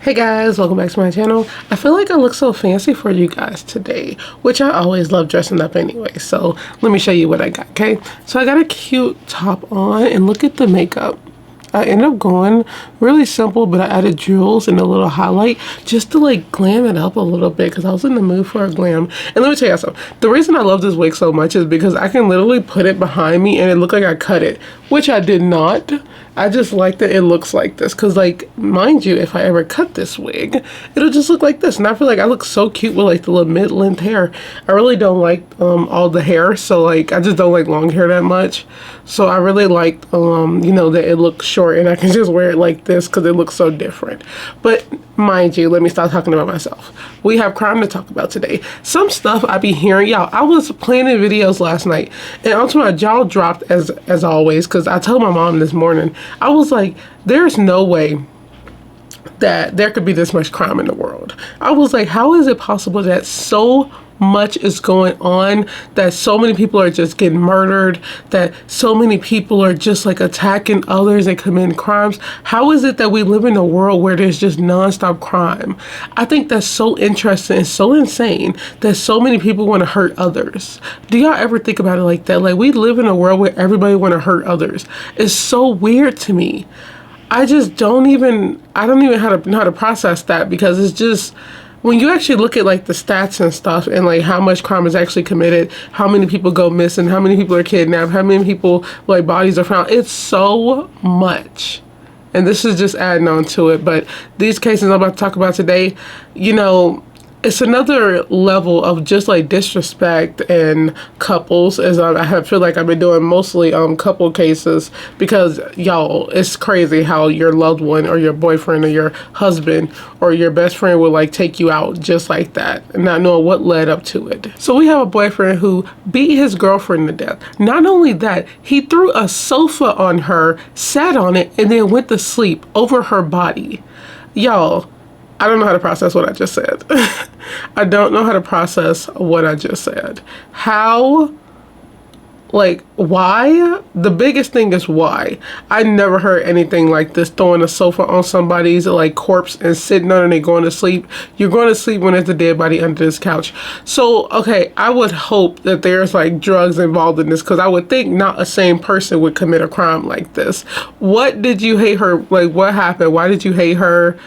Hey guys, welcome back to my channel. I feel like I look so fancy for you guys today, which I always love dressing up anyway. So let me show you what I got, okay? So I got a cute top on and look at the makeup. I ended up going really simple, but I added jewels and a little highlight just to like glam it up a little bit because I was in the mood for a glam. And let me tell you something. The reason I love this wig so much is because I can literally put it behind me and it looked like I cut it, which I did not. I just like that it looks like this because, like, mind you, if I ever cut this wig, it'll just look like this. And I feel like I look so cute with like the little mid-length hair. I really don't like all the hair, so like I just don't like long hair that much. So I really like you know, that it looks short and I can just wear it like this because it looks so different. But mind you, let me stop talking about myself. We have crime to talk about today. Some stuff I be hearing, y'all. I was planning videos last night and onto my jaw dropped as always because I told my mom this morning. I was like, there's no way that there could be this much crime in the world. I was like, how is it possible that so much is going on, that so many people are just getting murdered, that so many people are just like attacking others and committing crimes? How is it that we live in a world where there's just nonstop crime? I think that's so interesting and so insane that so many people want to hurt others. Do y'all ever think about it like that? Like, we live in a world where everybody want to hurt others. It's so weird to me. I don't even know how to process that, because it's just, when you actually look at like the stats and stuff and like how much crime is actually committed, how many people go missing, how many people are kidnapped, how many people like bodies are found, it's so much. And this is just adding on to it. But these cases I'm about to talk about today, you know, it's another level of just like disrespect and couples, as I feel like I've been doing mostly couple cases, because y'all, it's crazy how your loved one or your boyfriend or your husband or your best friend will like take you out just like that and not knowing what led up to it. So we have a boyfriend who beat his girlfriend to death. Not only that, he threw a sofa on her, sat on it, and then went to sleep over her body. Y'all, I don't know how to process what I just said. I don't know how to process what I just said. How, like, why? The biggest thing is why. I never heard anything like this, throwing a sofa on somebody's like corpse and sitting on it and they going to sleep. You're going to sleep when there's a dead body under this couch. So, okay, I would hope that there's like drugs involved in this, because I would think not a sane person would commit a crime like this. What did you hate her? Like, what happened? Why did you hate her?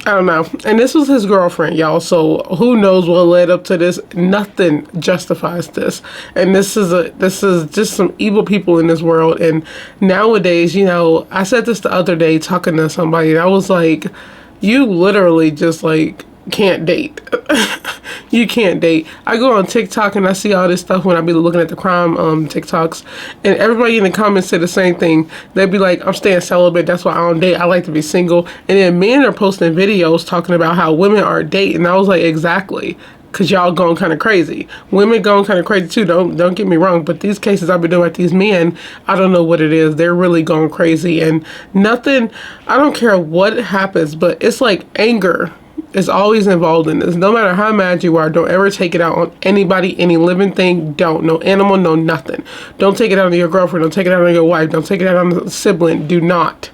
I don't know. And this was his girlfriend, y'all. So who knows what led up to this? Nothing justifies this. And this is just some evil people in this world. And nowadays, you know, I said this the other day talking to somebody, and I was like, you literally just like can't date. You can't date. I go on TikTok and I see all this stuff when I be looking at the crime TikToks, and everybody in the comments say the same thing. They'd be like, I'm staying celibate, that's why I don't date, I like to be single. And then men are posting videos talking about how women are dating. And I was like, exactly, because y'all going kind of crazy. Women going kind of crazy too, don't get me wrong, but these cases I've been doing with these men, I don't know what it is. They're really going crazy. And nothing, I don't care what happens, but it's like anger is always involved in this. No matter how mad you are, don't ever take it out on anybody, any living thing. Don't. No animal, no nothing. Don't take it out on your girlfriend. Don't take it out on your wife. Don't take it out on a sibling. Do not.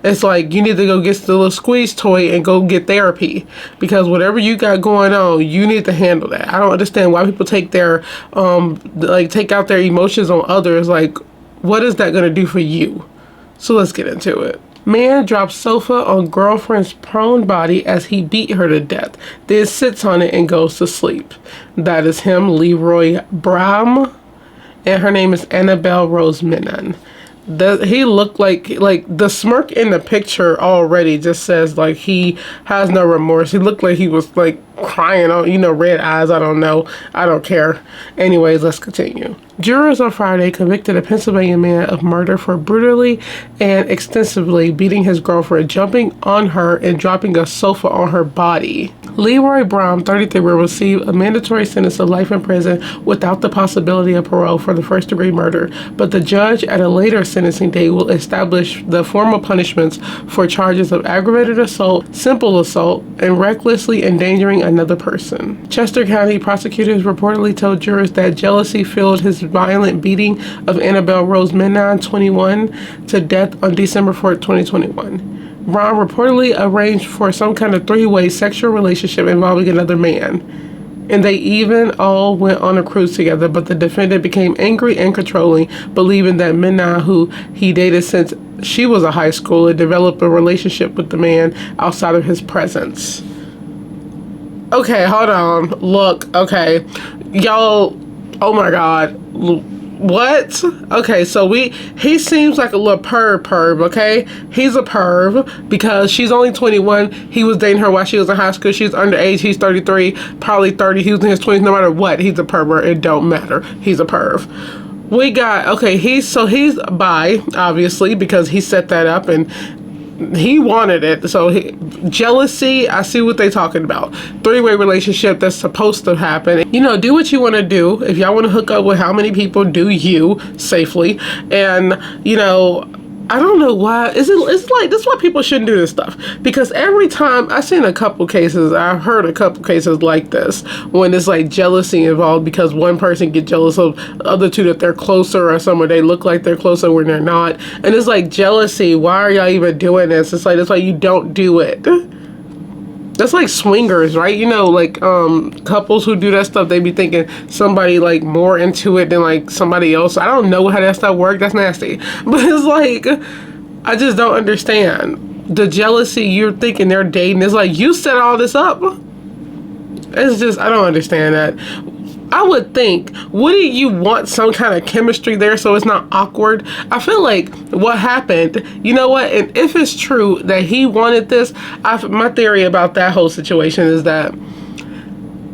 It's like you need to go get the little squeeze toy and go get therapy, because whatever you got going on, you need to handle that. I don't understand why people take their take out their emotions on others. Like, what is that going to do for you? So let's get into it. Man drops sofa on girlfriend's prone body as he beat her to death, then sits on it and goes to sleep. That is him, Leroy Braum, and her name is Annabelle Rose Menon. He looked like the smirk in the picture already just says like he has no remorse. He looked like he was like crying on, you know, red eyes. I don't know. I don't care. Anyways, let's continue. Jurors on Friday convicted a Pennsylvania man of murder for brutally and extensively beating his girlfriend, jumping on her and dropping a sofa on her body. Leroy Braum, 33, will receive a mandatory sentence of life in prison without the possibility of parole for the first-degree murder, but the judge at a later sentencing date will establish the formal punishments for charges of aggravated assault, simple assault, and recklessly endangering another person. Chester County prosecutors reportedly told jurors that jealousy fueled his violent beating of Annabelle Rose Menon, 21, to death on December 4, 2021. Brown reportedly arranged for some kind of three-way sexual relationship involving another man. And they even all went on a cruise together, but the defendant became angry and controlling, believing that Minna, who he dated since she was a high schooler, developed a relationship with the man outside of his presence. Okay, hold on. Look, okay. Y'all, oh my God. What? Okay, so he seems like a little perv, okay? He's a perv because she's only 21. He was dating her while she was in high school. She's underage. He's 33, probably 30. He was in his 20s. No matter what, he's a pervert. It don't matter. He's a perv. We got, okay, he's bi, obviously, because he set that up and he wanted it. So jealousy, I see what they talking about. Three-way relationship that's supposed to happen. You know, do what you want to do. If y'all want to hook up with how many people, do you safely. And, you know, I don't know why. It's like, this is why people shouldn't do this stuff. Because every time, I've seen a couple cases, I've heard a couple cases like this, when it's like jealousy involved because one person gets jealous of the other two that they're closer or somewhere they look like they're closer when they're not. And it's like jealousy. Why are y'all even doing this? It's like, that's why you don't do it. That's like swingers, right? You know, like couples who do that stuff, they be thinking somebody like more into it than like somebody else. I don't know how that stuff works. That's nasty. But it's like, I just don't understand. The jealousy, you're thinking they're dating. It's like, you set all this up. It's just, I don't understand that. I would think, wouldn't you want some kind of chemistry there so it's not awkward? I feel like what happened, you know what, and if it's true that he wanted this, my theory about that whole situation is that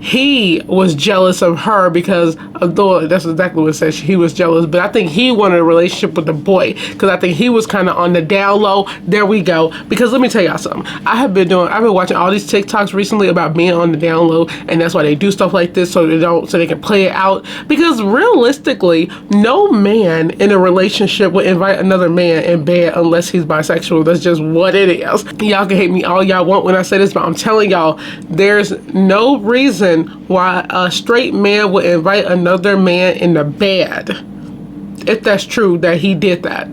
he was jealous of her because although that's exactly what it says, he was jealous, but I think he wanted a relationship with the boy because I think he was kind of on the down low. There we go. Because let me tell y'all something. I've been watching all these TikToks recently about being on the down low, and that's why they do stuff like this so they can play it out. Because realistically, no man in a relationship would invite another man in bed unless he's bisexual. That's just what it is. Y'all can hate me all y'all want when I say this, but I'm telling y'all, there's no reason why a straight man would invite another man in the bed, if that's true that he did that.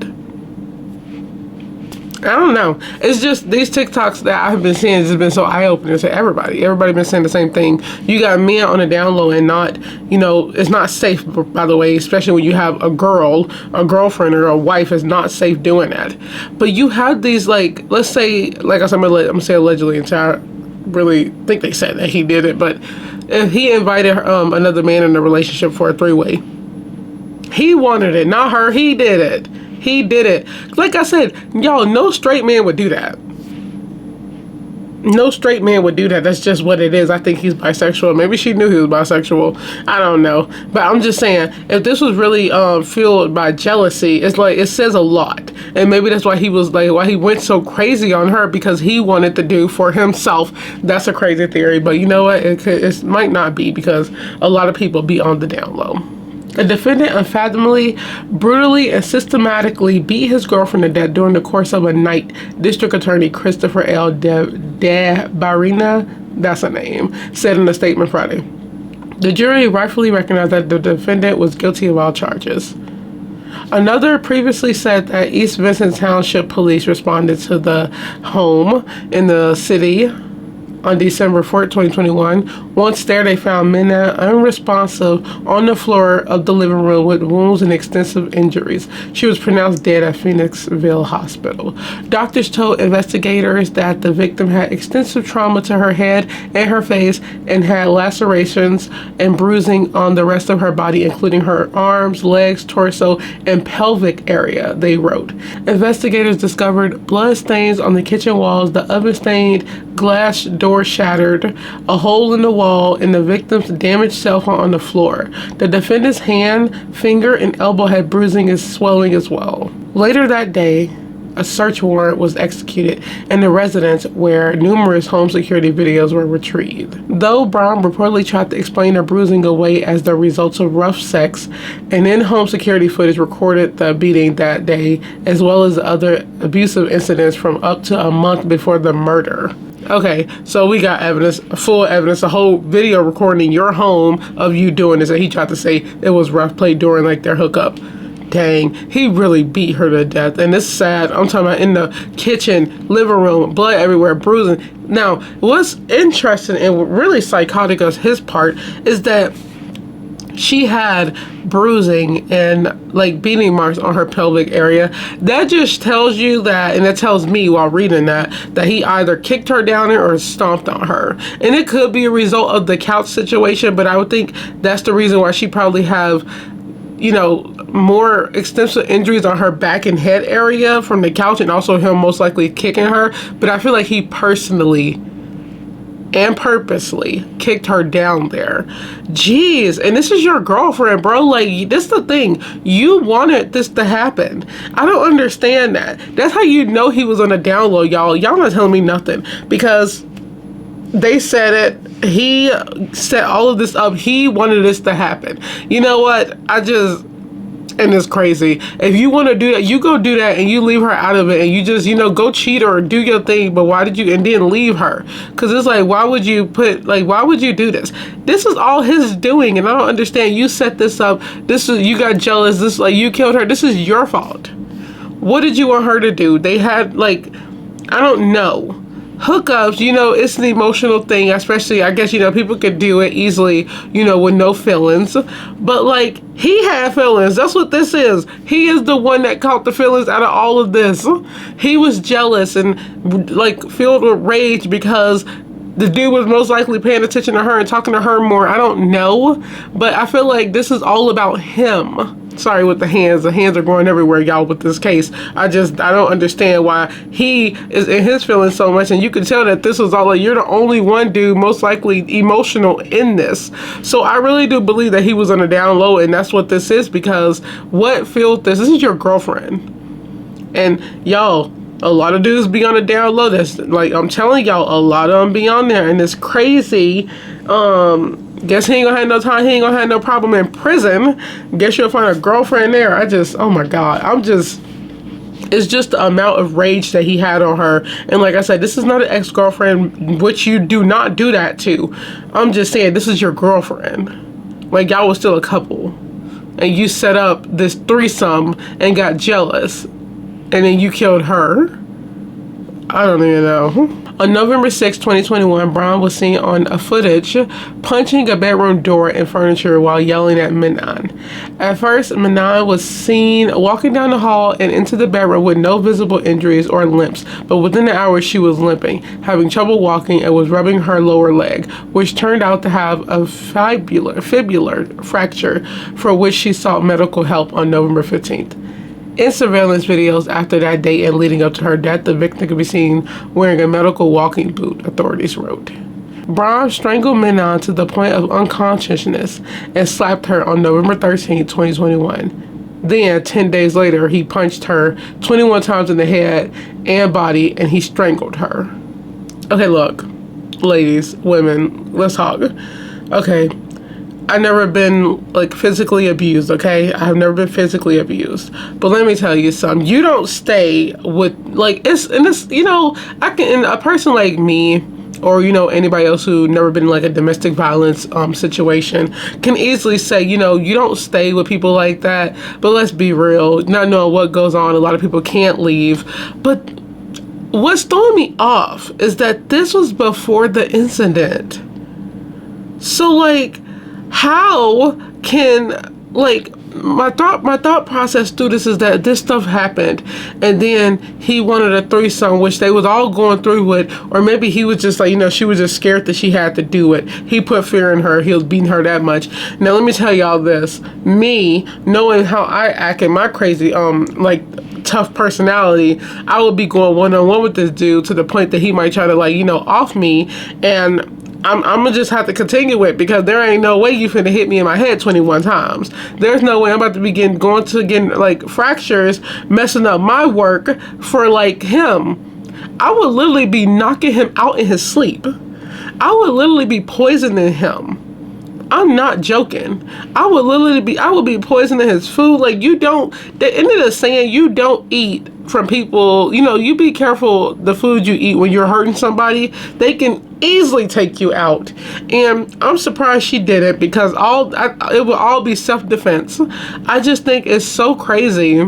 I don't know. It's just these TikToks that I've been seeing has been so eye-opening to everybody. Everybody been saying the same thing. You got men on the down low and not, you know, it's not safe, by the way, especially when you have a girlfriend or a wife. Is not safe doing that. But you have these, like, let's say, like I said, I'm gonna say allegedly until I really think they said that he did it, but if he invited another man in a relationship for a three-way, he wanted it, not her. He did it. He did it. Like I said, y'all, no straight man would do that. No straight man would do that. That's just what it is. I think he's bisexual. Maybe she knew he was bisexual. I don't know. But I'm just saying, if this was really fueled by jealousy, it's like, it says a lot. And maybe that's why he was like, why he went so crazy on her, because he wanted to do for himself. That's a crazy theory. But you know what? It might not be, because a lot of people be on the down low. The defendant unfathomably, brutally, and systematically beat his girlfriend to death during the course of a night. District Attorney Christopher L. Barina, that's a name, said in a statement Friday. The jury rightfully recognized that the defendant was guilty of all charges. Another previously said that East Vincent Township Police responded to the home in the city on December 4th, 2021. Once there, they found Minna unresponsive on the floor of the living room with wounds and extensive injuries. She was pronounced dead at Phoenixville Hospital. Doctors told investigators that the victim had extensive trauma to her head and her face and had lacerations and bruising on the rest of her body, including her arms, legs, torso, and pelvic area, they wrote. Investigators discovered blood stains on the kitchen walls, the oven-stained glass door shattered, a hole in the wall, and the victim's damaged cell phone on the floor. The defendant's hand, finger, and elbow had bruising and swelling as well. Later that day, a search warrant was executed in the residence where numerous home security videos were retrieved. Though Brown reportedly tried to explain the bruising away as the results of rough sex, and in-home security footage recorded the beating that day, as well as other abusive incidents from up to a month before the murder. Okay, so we got evidence, full evidence, a whole video recording in your home of you doing this, and he tried to say it was rough play during like their hookup. dang, he really beat her to death. And it's sad. I'm talking about in the kitchen, living room, blood everywhere, bruising. Now, what's interesting and really psychotic on his part is that she had bruising and like beating marks on her pelvic area. That just tells you that, and it tells me while reading that he either kicked her down there or stomped on her. And it could be a result of the couch situation, but I would think that's the reason why she probably have, you know, more extensive injuries on her back and head area from the couch, and also him most likely kicking her. But I feel like he personally and purposely kicked her down there. Jeez, and this is your girlfriend, bro. Like, this is the thing. You wanted this to happen. I don't understand that. That's how you know he was on a down low, y'all. Y'all not telling me nothing, because they said it. He set all of this up. He wanted this to happen. You know what? And it's crazy. If you want to do that, you go do that and you leave her out of it, and you just, you know, go cheat or do your thing. But why did you, and then leave her? Because it's like, why would you why would you do this? This is all his doing, and I don't understand. You set this up. You got jealous. This, like, you killed her. This is your fault. What did you want her to do? They had, like, I don't know. Hookups, you know, it's an emotional thing, especially, I guess, you know, people could do it easily, you know, with no feelings. But, like, he had feelings. That's what this is. He is the one that caught the feelings out of all of this. He was jealous and, like, filled with rage because the dude was most likely paying attention to her and talking to her more. I don't know. But I feel like this is all about him. Sorry with the hands. The hands are going everywhere, y'all, with this case. I don't understand why he is in his feelings so much. And you can tell that this was all like, you're the only one dude most likely emotional in this. So I really do believe that he was on a down low, and that's what this is, because what fueled this? This is your girlfriend. And y'all, a lot of dudes be on a down low. That's, like, I'm telling y'all, a lot of them be on there, and it's crazy. Guess he ain't gonna have no time. He ain't gonna have no problem in prison. Guess you'll find a girlfriend there. Oh my God. It's just the amount of rage that he had on her. And like I said, this is not an ex-girlfriend, which you do not do that to. I'm just saying, this is your girlfriend. Like, y'all was still a couple. And you set up this threesome and got jealous. And then you killed her. I don't even know. On November 6, 2021, Braun was seen on a footage punching a bedroom door and furniture while yelling at Menon. At first, Menon was seen walking down the hall and into the bedroom with no visible injuries or limps, but within an hour she was limping, having trouble walking, and was rubbing her lower leg, which turned out to have a fibular fracture, for which she sought medical help on November 15th. In surveillance videos after that date and leading up to her death, the victim could be seen wearing a medical walking boot, authorities wrote. Braun strangled Menon to the point of unconsciousness and slapped her on November 13, 2021. Then, 10 days later, he punched her 21 times in the head and body, and he strangled her. Okay, look, ladies, women, let's talk. Okay. I've never been, like, physically abused, okay? I have never been physically abused. But let me tell you something. You don't stay with, like, you know, a person like me, or, you know, anybody else who never been in, like, a domestic violence situation can easily say, you know, you don't stay with people like that. But let's be real. Not knowing what goes on, a lot of people can't leave. But what's throwing me off is that this was before the incident. So, like, how can, like, my thought process through this is that this stuff happened, and then he wanted a threesome, which they was all going through with, or maybe he was just like, you know, she was just scared that she had to do it. He put fear in her. He was beating her that much. Now let me tell y'all this. Me, knowing how I act and my crazy like tough personality, I would be going one-on-one with this dude to the point that he might try to, like, you know, off me, and I'm gonna just have to continue it, because there ain't no way you finna hit me in my head 21 times. There's no way I'm about to begin going to get, like, fractures, messing up my work for, like, him. I would literally be knocking him out in his sleep. I would literally be poisoning him. I'm not joking. I would be poisoning his food. Like, you don't, the end of the saying, you don't eat from people, you know, you be careful the food you eat when you're hurting somebody. They can easily take you out. And I'm surprised she did it, because it will all be self-defense. I just think it's so crazy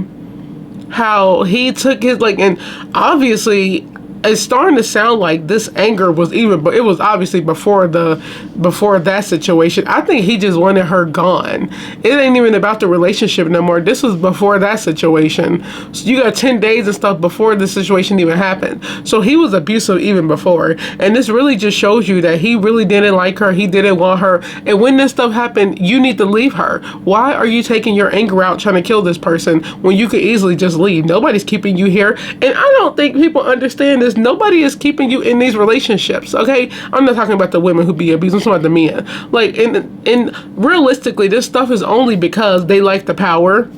how he took his, like, and obviously it's starting to sound like this anger was even, but it was obviously before that situation. I think he just wanted her gone. It ain't even about the relationship no more. This was before that situation. So you got 10 days and stuff before the situation even happened. So he was abusive even before. And this really just shows you that he really didn't like her. He didn't want her. And when this stuff happened, you need to leave her. Why are you taking your anger out trying to kill this person when you could easily just leave? Nobody's keeping you here. And I don't think people understand this. Nobody is keeping you in these relationships, okay? I'm not talking about the women who be abused. I'm talking about the men. Like, and realistically, this stuff is only because they like the power.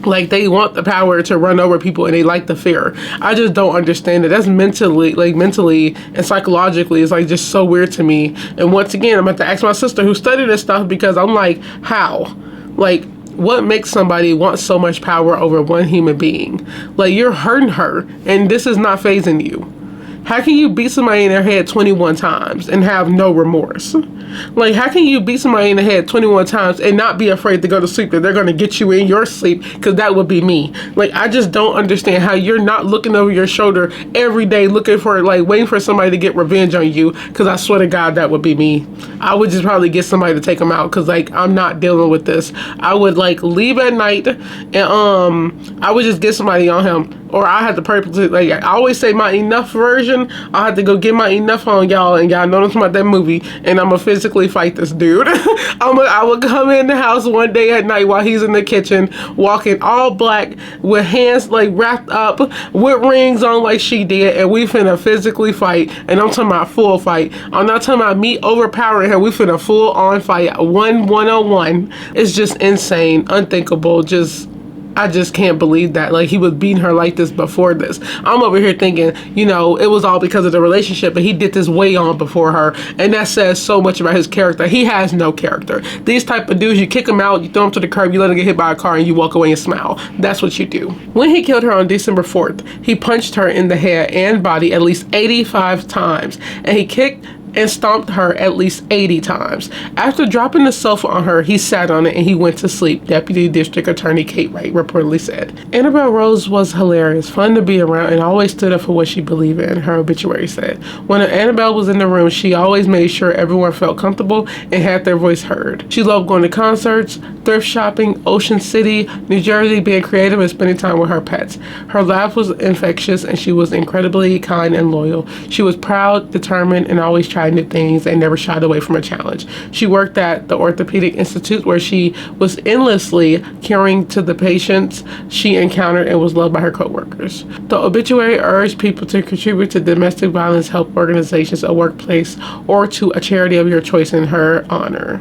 Like, they want the power to run over people, and they like the fear. I just don't understand it. That's mentally and psychologically, it's like just so weird to me. And once again, I'm about to ask my sister who studied this stuff, because I'm like, how? Like, what makes somebody want so much power over one human being? Like, you're hurting her, and this is not fazing you. How can you beat somebody in their head 21 times and have no remorse? Like, how can you beat somebody in the head 21 times and not be afraid to go to sleep, that they're going to get you in your sleep? Because that would be me. Like, I just don't understand how you're not looking over your shoulder every day, looking for, like, waiting for somebody to get revenge on you. Because I swear to God, that would be me. I would just probably get somebody to take them out, because, like, I'm not dealing with this. I would, like, leave at night, and I would just get somebody on him. Or I had to purposely, like, I always say my enough version. I had to go get my enough on y'all, and y'all know I'm talking about that movie, and I'm gonna physically fight this dude. I would come in the house one day at night while he's in the kitchen, walking all black with hands like wrapped up with rings on like she did, and we finna physically fight. And I'm talking about full fight. I'm not talking about me overpowering her. We finna full on fight, one-on-one. It's just insane, unthinkable, I just can't believe that, like, he was beating her like this before this. I'm over here thinking, you know, it was all because of the relationship, but he did this way on before her, and that says so much about his character. He has no character. These type of dudes, you kick him out, you throw him to the curb, you let him get hit by a car, and you walk away and smile. That's what you do. When he killed her on December 4th, he punched her in the head and body at least 85 times, and he kicked and stomped her at least 80 times. After dropping the sofa on her, he sat on it and he went to sleep, Deputy District Attorney Kate Wright reportedly said. Annabelle Rose was hilarious, fun to be around, and always stood up for what she believed in, her obituary said. When Annabelle was in the room, she always made sure everyone felt comfortable and had their voice heard. She loved going to concerts, thrift shopping, Ocean City, New Jersey, being creative, and spending time with her pets. Her laugh was infectious, and she was incredibly kind and loyal. She was proud, determined, and always tried new things and never shied away from a challenge. She worked at the Orthopedic Institute, where she was endlessly caring to the patients she encountered and was loved by her coworkers. The obituary urged people to contribute to domestic violence help organizations, a workplace, or to a charity of your choice in her honor.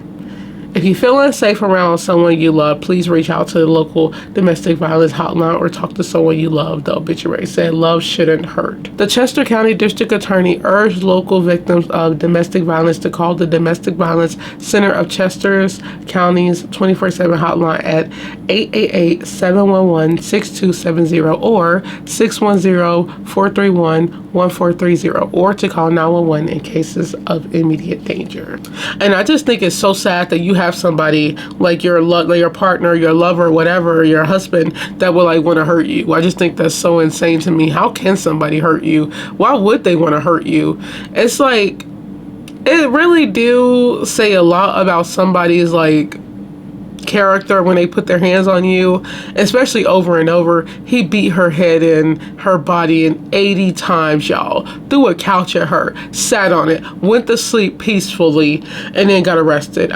If you feel unsafe around someone you love, please reach out to the local domestic violence hotline or talk to someone you love, the obituary said. Love shouldn't hurt. The Chester County District Attorney urged local victims of domestic violence to call the Domestic Violence Center of Chester's County's 24/7 hotline at 888-711-6270 or 610-431-1430, or to call 911 in cases of immediate danger. And I just think it's so sad that you have somebody like your partner, your lover, whatever, your husband, that will like want to hurt you. I just think that's so insane to me. How can somebody hurt you? Why would they want to hurt you? It's like, it really do say a lot about somebody's like character when they put their hands on you, especially over and over. He beat her head and her body in 80 times, y'all. Threw a couch at her, sat on it, went to sleep peacefully, and then got arrested.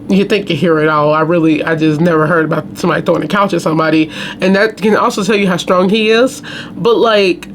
You think you hear it all. I just never heard about somebody throwing a couch at somebody. And that can also tell you how strong he is. But like,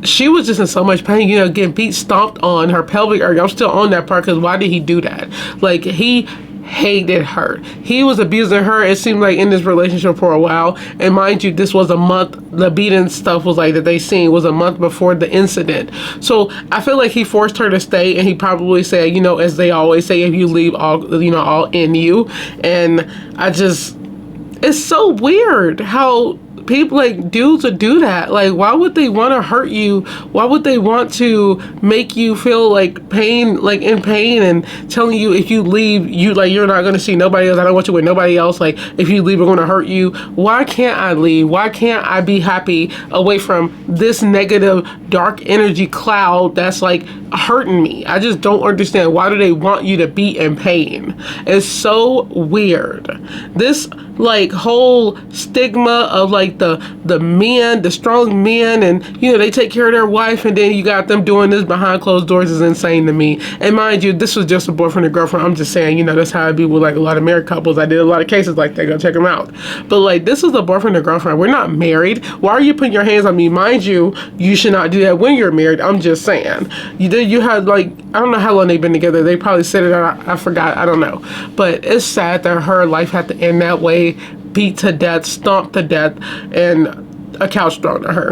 she was just in so much pain, you know, getting beat, stomped on her pelvic area. I'm still on that part, because why did he do that? Like, he hated her. He was abusing her, it seemed like, in this relationship for a while. And mind you, this was a month, the beating stuff was like that they seen was a month before the incident. So I feel like he forced her to stay, and he probably said, you know, as they always say, if you leave, all, you know, all in you. And it's so weird how people, like dudes would do that. Like, why would they want to hurt you? Why would they want to make you feel like pain, like in pain, and telling you if you leave, you're not going to see nobody else. I don't want you with nobody else. Like, if you leave, we're going to hurt you. Why can't I leave? Why can't I be happy away from this negative, dark energy cloud that's like hurting me? I just don't understand. Why do they want you to be in pain? It's so weird. This like whole stigma of like the men, the strong men, and they take care of their wife, and then you got them doing this behind closed doors is insane to me. And mind you, this was just a boyfriend and girlfriend. I'm just saying, that's how it be with like a lot of married couples. I did a lot of cases like that. Go check them out. But like, this was a boyfriend and girlfriend. We're not married. Why are you putting your hands on me? Mind you, you should not do that when you're married. I'm just saying. You had like, I don't know how long they've been together. They probably said it. I forgot. I don't know. But it's sad that her life had to end that way. Beat to death, stomped to death, and a couch thrown at her.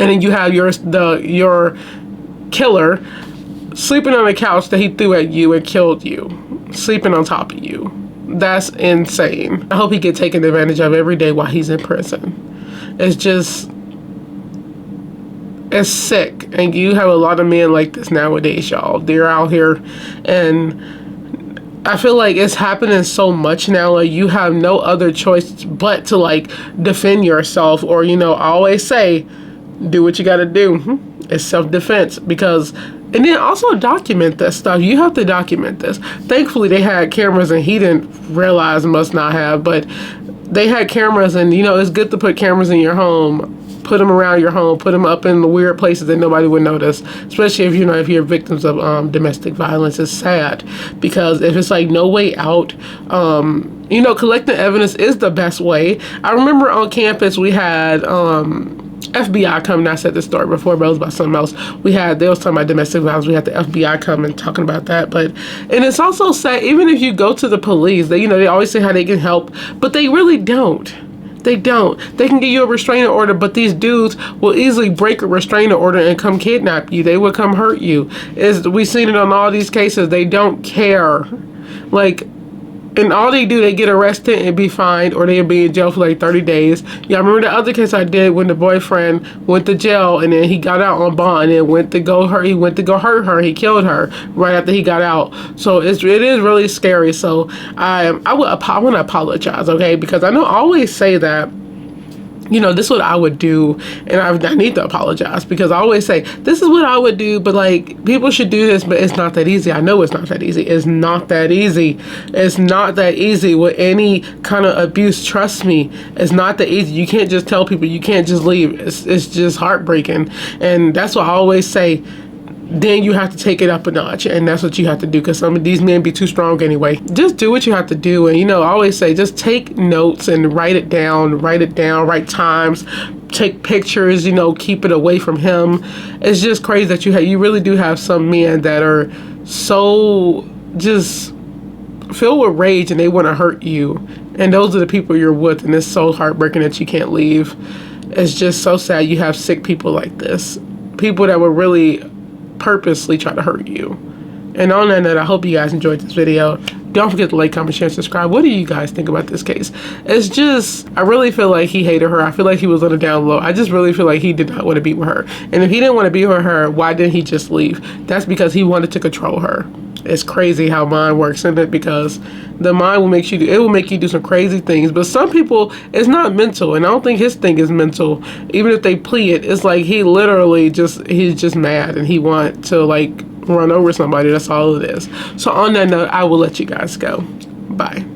And then you have your killer sleeping on a couch that he threw at you and killed you, sleeping on top of you. That's insane. I hope he gets taken advantage of every day while he's in prison. It's sick. And you have a lot of men like this nowadays, y'all. They're out here, and I feel like it's happening so much now. Like, you have no other choice but to like defend yourself, or I always say, do what you got to do. It's self-defense. And then also document this stuff. You have to document this. Thankfully, they had cameras, and he didn't realize, must not have, but they had cameras, and it's good to put cameras in your home. Put them around your home, put them up in the weird places that nobody would notice, especially if if you're victims of domestic violence. It's sad, because if it's like no way out, collecting evidence is the best way. I remember on campus we had FBI come, and I said this story before, but it was about something else. They was talking about domestic violence. We had the FBI come and talking about that. And it's also sad, even if you go to the police, they always say how they can help, but they really don't. They don't. They can give you a restraining order, but these dudes will easily break a restraining order and come kidnap you. They will come hurt you. We've seen it on all these cases. They don't care. Like, and all they do, they get arrested and be fined, or they'll be in jail for like 30 days. Yeah, I remember the other case I did when the boyfriend went to jail, and then he got out on bond and went to go hurt her. He killed her right after he got out. So it is really scary. So I want to apologize, okay? Because I always say that, this is what I would do, and I need to apologize, because I always say, this is what I would do, but like, people should do this, but it's not that easy. I know it's not that easy. It's not that easy. It's not that easy with any kind of abuse. Trust me, it's not that easy. You can't just tell people, you can't just leave. It's just heartbreaking. And that's what I always say. Then you have to take it up a notch, and that's what you have to do, because some of these men be too strong anyway. Just do what you have to do. And I always say, just take notes and write write times, take pictures, keep it away from him. It's just crazy that you really do have some men that are so just filled with rage, and they want to hurt you, and those are the people you're with, and it's so heartbreaking that you can't leave. It's just so sad you have sick people like this, people that will really purposely try to hurt you. And on that note, I hope you guys enjoyed this video. Don't forget to like, comment, share, and subscribe. What do you guys think about this case? It's just, I really feel like he hated her. I feel like he was on the down low. I just really feel like he did not want to be with her. And if he didn't want to be with her, why didn't he just leave? That's because he wanted to control her. It's crazy how mind works, isn't it? Because the mind will make you do some crazy things. But some people, it's not mental, and I don't think his thing is mental. Even if they plea it, it's like he literally he's just mad, and he wants to like run over somebody. That's all it is. So on that note, I will let you guys go. Bye.